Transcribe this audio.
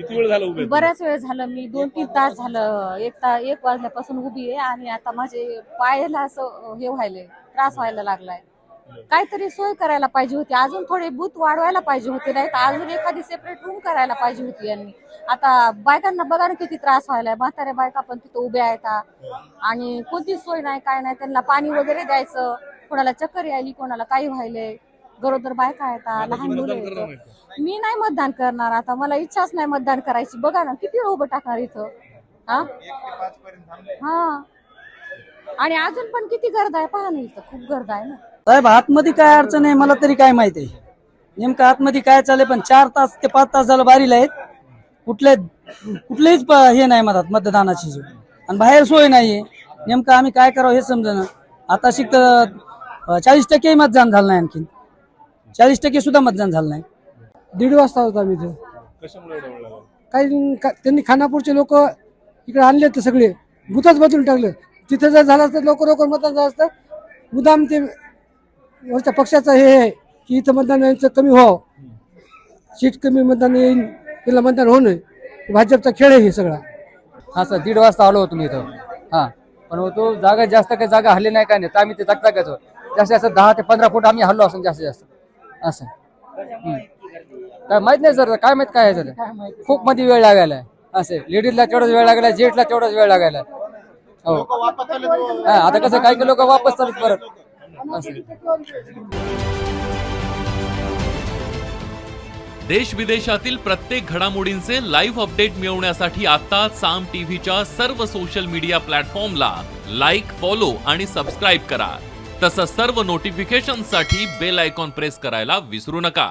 किती वेळ झाला उभे? बऱ्याच वेळ झालं, मी 2-3 तास झालं, 1 वाजल्यापासून उभी आहे आणि आता माझे पायाला असं हे व्हायलंय, त्रास व्हायला लागलाय. काहीतरी सोय करायला पाहिजे होती, अजून थोडे बूथ वाढवायला पाहिजे होते, नाही तर अजून एखादी सेपरेट रूम करायला पाहिजे होती यांनी. आता बायकांना बघा ना किती त्रास व्हायलाय, म्हाताऱ्या बायका पण तिथं उभ्या आहेत आणि कोणतीच सोय नाही, काय नाही. त्यांना पाणी वगैरे द्यायचं, कोणाला चक्कर यायली, कोणाला काही व्हायलंय, गरोदर बायका आहेत, लहान मुलं आहेत. मी नाही मतदान करणार, आता मला इच्छाच नाही मतदान करायची. बघा ना किती वेळ उभं टाकणार इथं. हा आणि अजून पण किती गर्द आहे पहा ना, इथं खूप गर्द आहे ना. साहेब आतमध्ये काय अडचण आहे मला तरी काय माहिती आहे, नेमकं आतमध्ये काय चाललंय. पण 4 तास ते 5 तास झालं बारीला आहेत, कुठलेच हे नाही म्हणतात मतदानाची सोय, आणि बाहेर सोय नाहीये. नेमकं आम्ही काय करावं हे समजेना. आता 40% मतदान झालं नाही, आणखी 40% सुद्धा मतदान झालं नाही. 1:30 वाजता होता आम्ही इथे. कशामुळे एवढा वेळ लागला? त्यांनी खानापूरचे लोक इकडे आणले तर सगळे बुथच बदलून टाकलं. तिथे जर झालं असतं लवकर मतदान झालं असतं. मुदाम ते वरच्या पक्षाचं हे आहे की इथं मतदान यांचं कमी व्हावं, सीट कमी मतदान येईल, त्याला मतदान होऊ नये. भाजपचा खेळ आहे हे सगळा. हा सर 1:30 वाजता आलो होतो मी इथं. हा पण होतो जागा जास्त काही जागा हल्ली नाही काय नाही, तर आम्ही ते जागायचो जास्तीत जास्त 10 ते 15 फूट आम्ही हल्लो असं जास्तीत जास्त असं. काय माहित नाही सर, काय माहित काय झालं. खूप मध्ये वेळ लागायला असे, लेडीजला तेवढाच वेळ लागायला, जेंट्सला तेवढाच वेळ लागायला. हो आता कसं काही लोक वापस चालत परत असं. देश विदेशातील प्रत्येक घडामोडींचे लाईव्ह अपडेट मिळवण्यासाठी आता साम टीव्हीच्या सर्व सोशल मीडिया प्लॅटफॉर्मला लाईक, फॉलो आणि सबस्क्राईब करा. तसंच सर्व नोटिफिकेशनसाठी बेल आयकॉन प्रेस करायला विसरू नका.